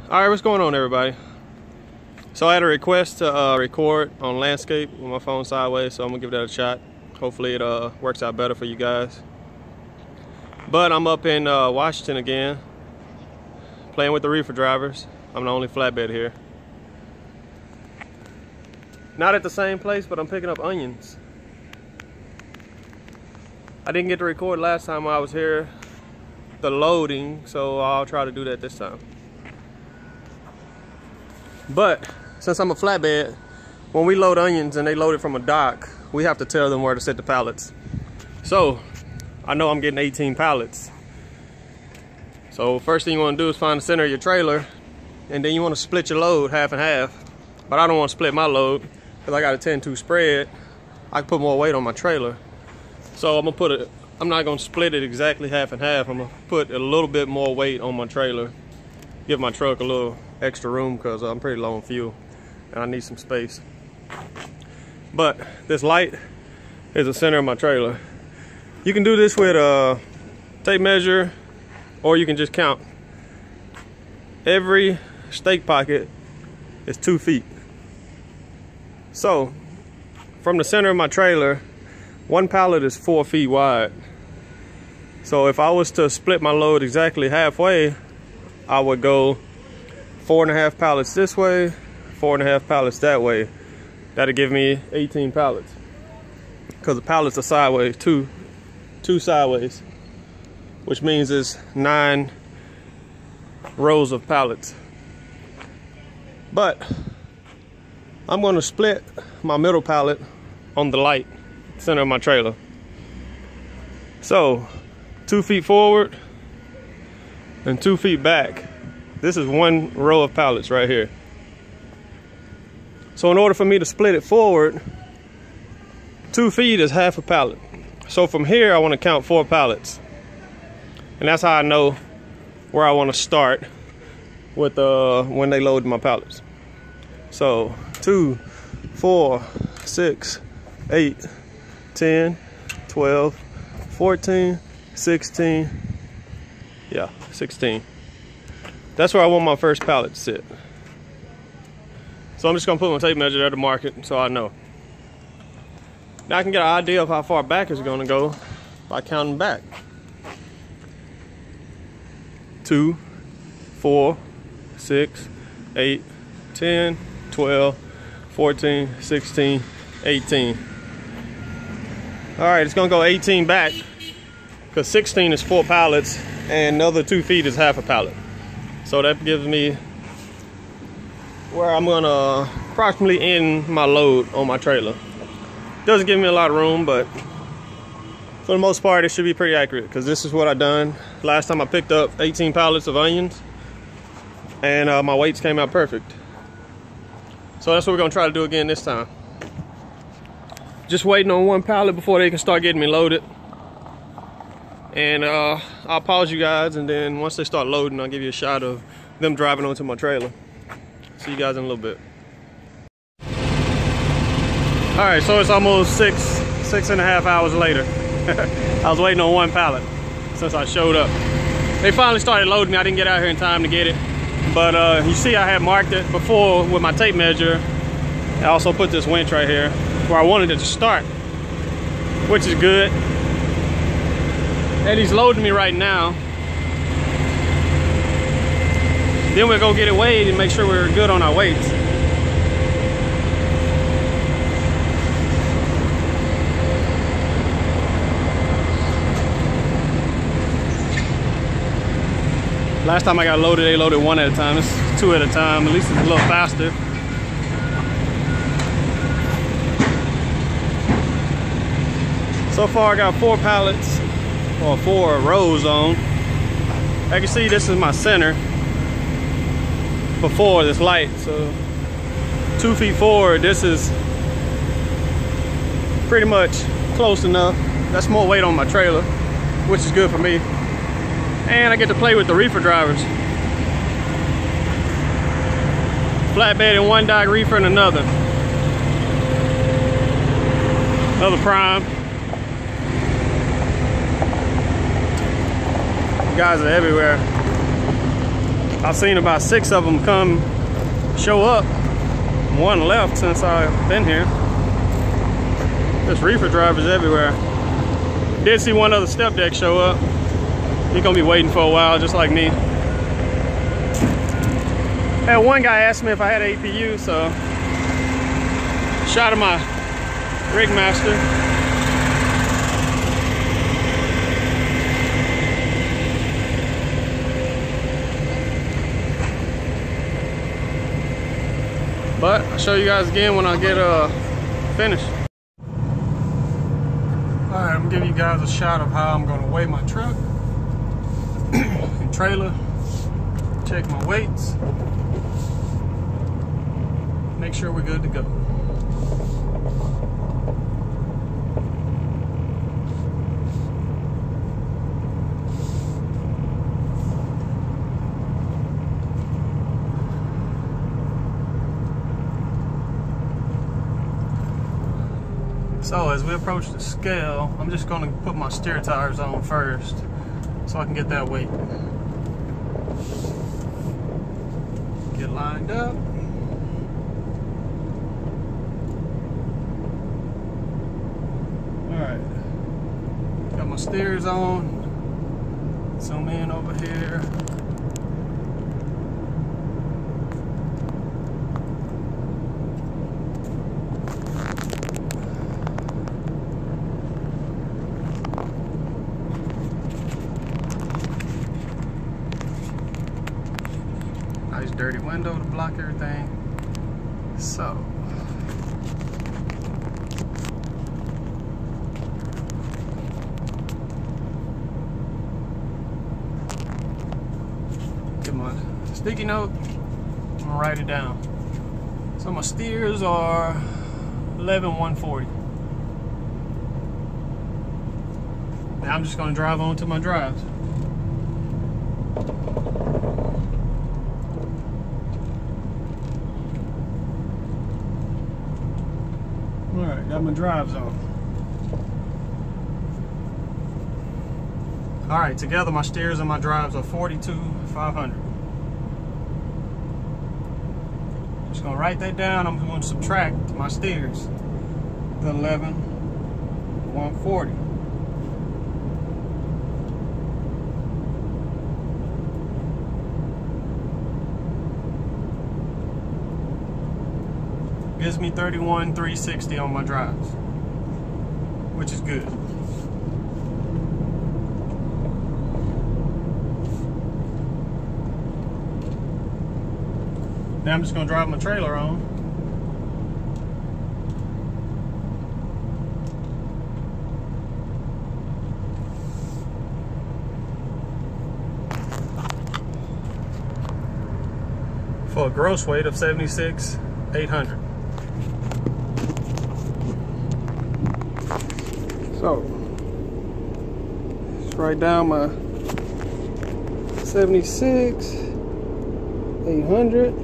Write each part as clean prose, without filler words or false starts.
Alright, what's going on, everybody? So I had a request to record on landscape with my phone sideways, so I'm gonna give that a shot. Hopefully it works out better for you guys. But I'm up in Washington again, playing with the Reefer drivers. I'm the only flatbed here. Not at the same place, but I'm picking up onions. I didn't get to record last time I was here, the loading, so I'll try to do that this time. But since I'm a flatbed, when we load onions and they load it from a dock, we have to tell them where to set the pallets. So I know I'm getting 18 pallets. So first thing you want to do is find the center of your trailer, and then you want to split your load half and half. But I don't want to split my load because I got a 10-2 spread. I can put more weight on my trailer. So I'm not going to split it exactly half and half. I'm going to put a little bit more weight on my trailer. Give my truck a little extra room because I'm pretty low on fuel and I need some space. But this light is the center of my trailer. You can do this with a tape measure, or you can just count. Every stake pocket is 2 feet. So from the center of my trailer, one pallet is 4 feet wide. So if I was to split my load exactly halfway, I would go 4.5 pallets this way, 4.5 pallets that way. That'll give me 18 pallets. Because the pallets are sideways, two sideways, which means it's 9 rows of pallets. But I'm going to split my middle pallet on the light center of my trailer. So 2 feet forward and 2 feet back. This is 1 row of pallets right here. So in order for me to split it forward, 2 feet is half a pallet. So from here I want to count 4 pallets. And that's how I know where I want to start with when they load my pallets. So 2, 4, 6, 8, 10, 12, 14, 16, yeah, 16. That's where I want my first pallet to sit. So I'm just gonna put my tape measure there to mark it so I know. Now I can get an idea of how far back it's gonna go by counting back. 2, 4, 6, 8, 10, 12, 14, 16, 18. All right, it's gonna go 18 back because 16 is 4 pallets and another 2 feet is half a pallet. So that gives me where I'm gonna approximately end my load on my trailer. Doesn't give me a lot of room, but for the most part, it should be pretty accurate because this is what I done. Last time I picked up 18 pallets of onions and my weights came out perfect. So that's what we're gonna try to do again this time. Just waiting on 1 pallet before they can start getting me loaded. And I'll pause you guys, and then once they start loading, I'll give you a shot of them driving onto my trailer. See you guys in a little bit. All right, so it's almost 6.5 hours later. I was waiting on 1 pallet since I showed up. They finally started loading. I didn't get out here in time to get it. But you see I had marked it before with my tape measure. I also put this winch right here where I wanted it to start, which is good. And he's loading me right now. Then we'll go get it weighed and make sure we're good on our weights. Last time I got loaded, they loaded 1 at a time. It's 2 at a time. At least it's a little faster. So far I got 4 pallets, or 4 rows on. I can see this is my center before this light. So 2 feet forward, this is pretty much close enough. That's more weight on my trailer, which is good for me. And I get to play with the Reefer drivers. Flatbed in one dock, Reefer in another. Another prime. guys are everywhere. I've seen about 6 of them show up. One left since I've been here. There's reefer drivers everywhere. Did see one other step deck show up. He's gonna be waiting for a while, just like me. Had one guy asked me if I had an APU, so shot of my rig master. But I'll show you guys again when I get finished. Alright, I'm gonna give you guys a shot of how I'm gonna weigh my truck and trailer. Check my weights. Make sure we're good to go. So as we approach the scale, I'm just going to put my steer tires on first so I can get that weight. Get lined up. Alright, got my steers on. Zoom in over here. Nice dirty window to block everything. So get my sticky note. I'm gonna write it down. So my steers are 11,140. Now I'm just gonna drive on to my drives. Alright, got my drives on. Alright, together my steers and my drives are 42,500. Just gonna write that down. I'm gonna subtract my steers. The 11,140. Gives me 31,360 on my drives, which is good. Now I'm just gonna drive my trailer on. For a gross weight of 76,800. So, let's write down my 76,800,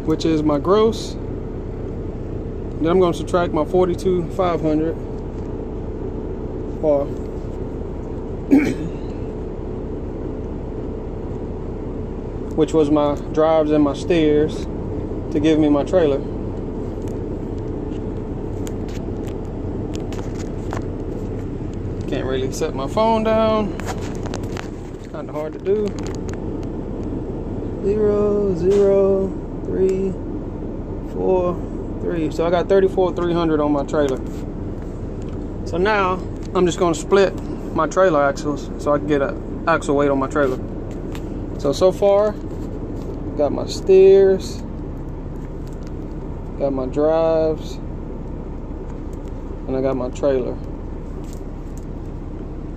which is my gross. Then I'm going to subtract my 42,500 for which was my drives and my steers to give me my trailer. Can't really set my phone down. It's kind of hard to do. 0, 0, 3, 4, 3. So I got 34,300 on my trailer. So now I'm just going to split my trailer axles so I can get an axle weight on my trailer. So far, got my steers, got my drives, and I got my trailer.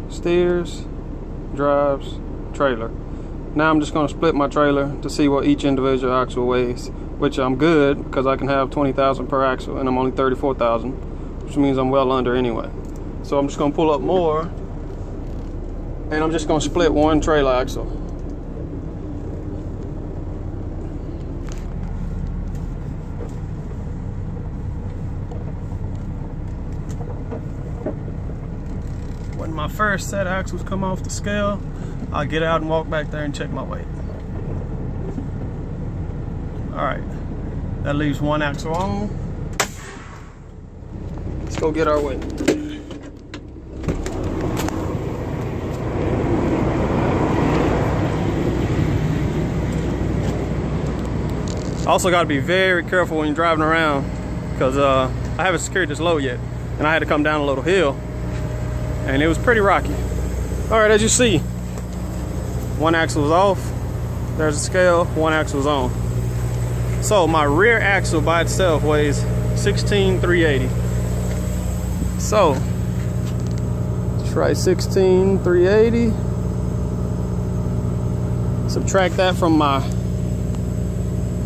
Steers, drives, trailer. Now I'm just going to split my trailer to see what each individual axle weighs, which I'm good because I can have 20,000 per axle and I'm only 34,000, which means I'm well under anyway. So I'm just going to pull up more and I'm just going to split one trailer axle. When my first set of axles come off the scale, I'll get out and walk back there and check my weight. All right, that leaves one axle on. Let's go get our weight. Also got to be very careful when you're driving around, because I haven't secured this load yet, and I had to come down a little hill, and it was pretty rocky. All right, as you see, one axle was off. There's the scale, one axle was on. So my rear axle by itself weighs 16,380. So let's try 16,380. Subtract that from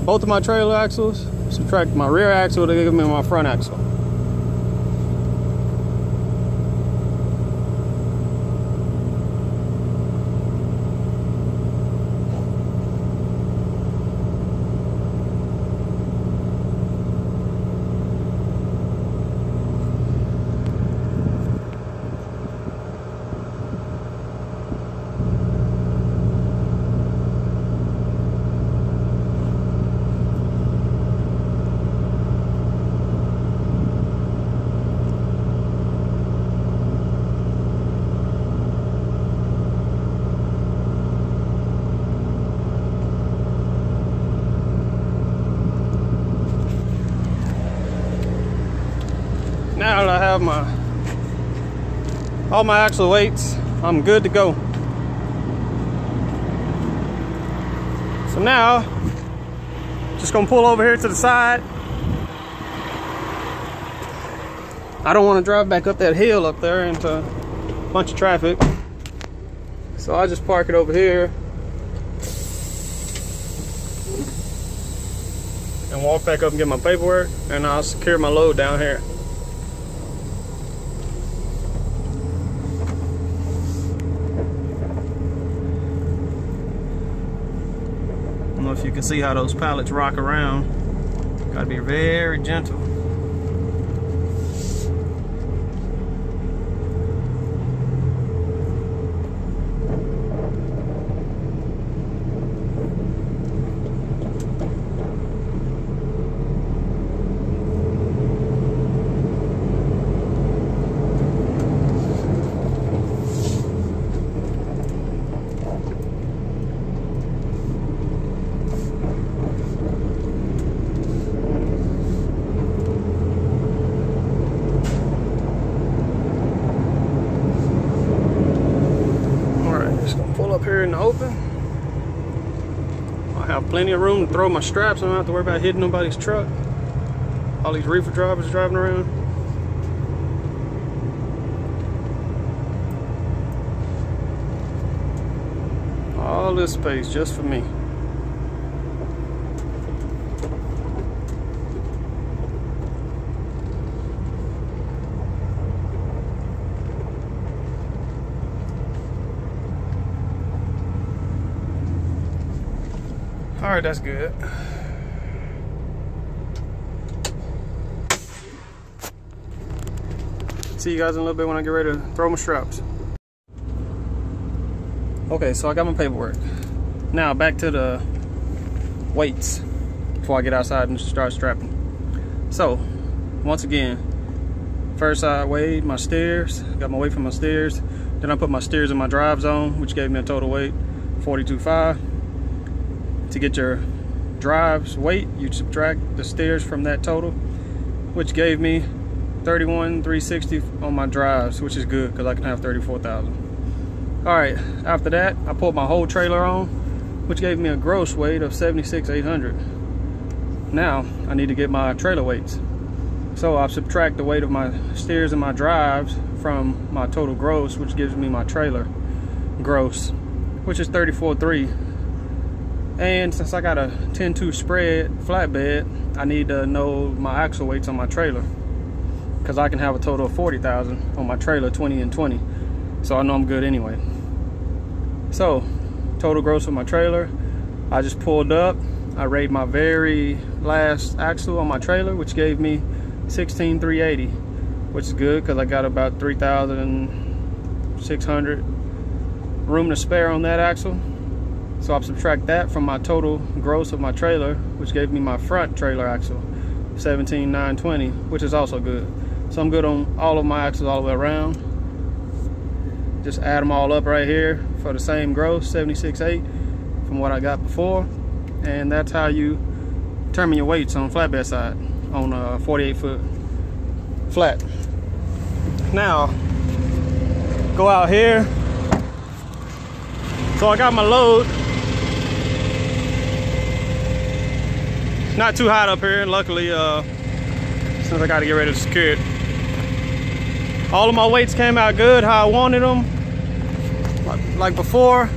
both of my trailer axles. Subtract my rear axle to give me my front axle. Now that I have all my axle weights, I'm good to go. So now, just gonna pull over here to the side. I don't want to drive back up that hill up there into a bunch of traffic. So I just park it over here and walk back up and get my paperwork, and I'll secure my load down here. I don't know if you can see how those pallets rock around. Gotta be very gentle. Up here in the open. I have plenty of room to throw my straps. I don't have to worry about hitting nobody's truck. All these reefer drivers driving around. All this space just for me. All right, that's good. See you guys in a little bit when I get ready to throw my straps. Okay, so I got my paperwork. Now back to the weights before I get outside and start strapping. So, once again, first I weighed my steers, got my weight from my steers. Then I put my steers in my drive zone, which gave me a total weight 42.5. To get your drive's weight, you subtract the steers from that total, which gave me 31,360 on my drives, which is good because I can have 34,000. All right, after that, I pulled my whole trailer on, which gave me a gross weight of 76,800. Now, I need to get my trailer weights. So I'll subtract the weight of my steers and my drives from my total gross, which gives me my trailer gross, which is 34,300. And since I got a 10-2 spread flatbed, I need to know my axle weights on my trailer, because I can have a total of 40,000 on my trailer, 20 and 20. So I know I'm good anyway. So total gross on my trailer, I just pulled up. I rated my very last axle on my trailer, which gave me 16,380, which is good because I got about 3,600 room to spare on that axle. So I'll subtract that from my total gross of my trailer, which gave me my front trailer axle, 17,920, which is also good. So I'm good on all of my axles all the way around. Just add them all up right here for the same gross, 76.8 from what I got before. And that's how you determine your weights on flatbed side on a 48-foot flat. Now, go out here. So I got my load. Not too hot up here, luckily, since I got to get ready to secure it. All of my weights came out good, how I wanted them. Like before,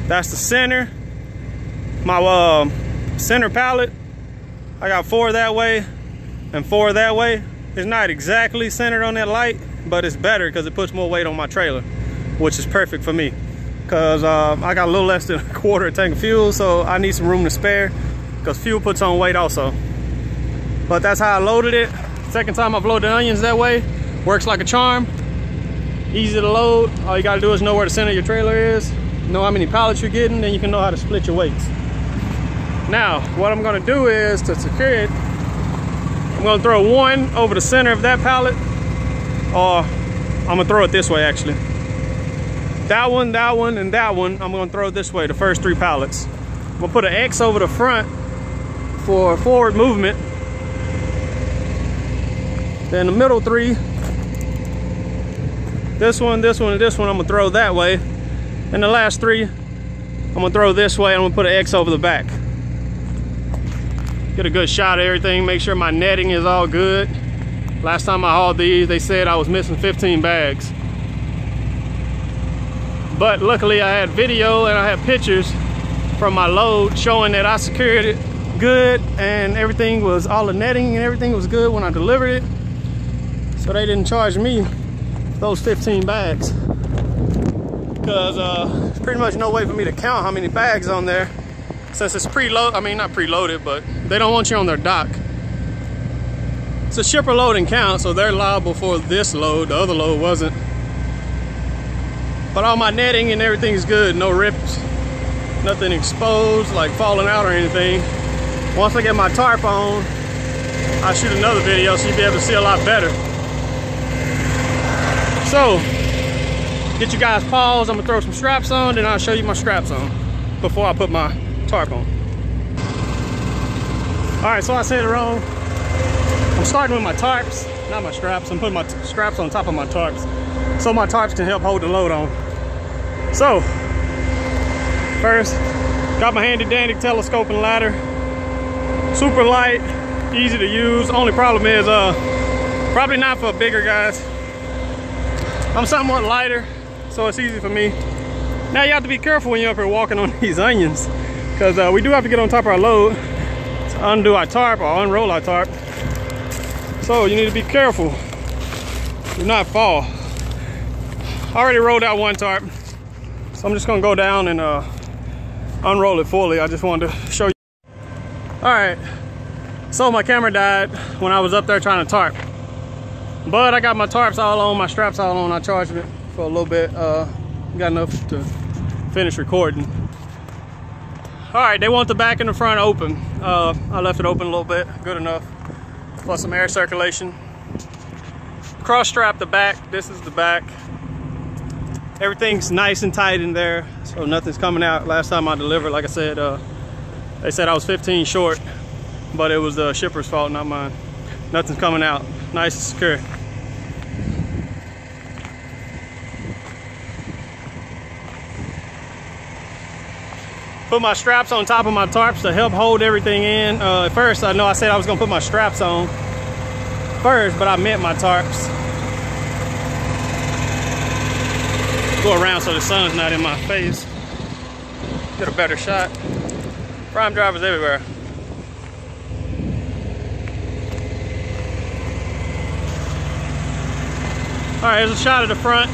that's the center. My center pallet, I got 4 that way and 4 that way. It's not exactly centered on that light, but it's better because it puts more weight on my trailer, which is perfect for me. Because I got a little less than a quarter tank of fuel, so I need some room to spare because fuel puts on weight also. But that's how I loaded it. Second time I've loaded onions that way. Works like a charm. Easy to load. All you gotta do is know where the center of your trailer is, know how many pallets you're getting, then you can know how to split your weights. Now, what I'm gonna do is, to secure it, I'm gonna throw one over the center of that pallet, or I'm gonna throw it this way actually. That one, and that one, I'm gonna throw it this way, the first 3 pallets. I'm gonna put an X over the front for forward movement. Then the middle 3, this one, and this one, I'm gonna throw that way. And the last 3, I'm gonna throw this way. I'm gonna put an X over the back. Get a good shot of everything, make sure my netting is all good. Last time I hauled these, they said I was missing 15 bags. But luckily I had video and I had pictures from my load showing that I secured it good and everything was, all the netting and everything was good when I delivered it. So they didn't charge me those 15 bags. Because there's pretty much no way for me to count how many bags on there. Since it's preloaded, I mean not preloaded, but they don't want you on their dock. It's a shipper load and count, so they're liable for this load. The other load wasn't. But all my netting and everything is good, no rips, nothing exposed, like falling out or anything. Once I get my tarp on, I'll shoot another video so you'll be able to see a lot better. So, get you guys paused, I'm gonna throw some straps on, then I'll show you my straps on before I put my tarp on. All right, so I said it wrong. I'm starting with my tarps, not my straps. I'm putting my straps on top of my tarps so my tarps can help hold the load on. So, first, got my handy dandy telescoping ladder. Super light, easy to use. Only problem is, probably not for bigger guys. I'm somewhat lighter, so it's easy for me. Now you have to be careful when you're up here walking on these onions, because we do have to get on top of our load to undo our tarp or unroll our tarp. So you need to be careful, do not fall. I already rolled out one tarp, so I'm just gonna go down and unroll it fully. I just wanted to show you. All right, so my camera died when I was up there trying to tarp. But I got my tarps all on, my straps all on. I charged it for a little bit. Got enough to finish recording. All right, they want the back and the front open. I left it open a little bit, good enough. Plus some air circulation. Cross strap the back, this is the back. Everything's nice and tight in there, so nothing's coming out. Last time I delivered, like I said, they said I was 15 short, but it was the shipper's fault, not mine. Nothing's coming out, nice and secure. Put my straps on top of my tarps to help hold everything in. At first, I know I said I was gonna put my straps on first, but I meant my tarps. Go around so the sun's not in my face. Get a better shot. Prime drivers everywhere. All right, here's a shot of the front.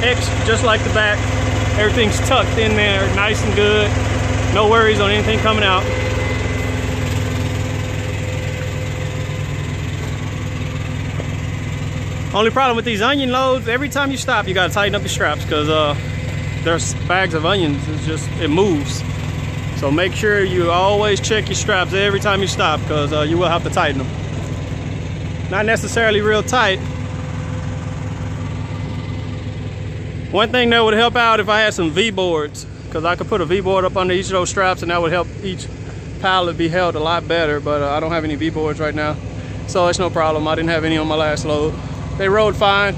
X just like the back. Everything's tucked in there, nice and good. No worries on anything coming out. Only problem with these onion loads, every time you stop, you gotta tighten up your straps because there's bags of onions, it moves. So make sure you always check your straps every time you stop, because you will have to tighten them. Not necessarily real tight. One thing that would help out if I had some V-boards, because I could put a V-board up under each of those straps and that would help each pallet be held a lot better, but I don't have any V-boards right now. So it's no problem, I didn't have any on my last load. They rode fine.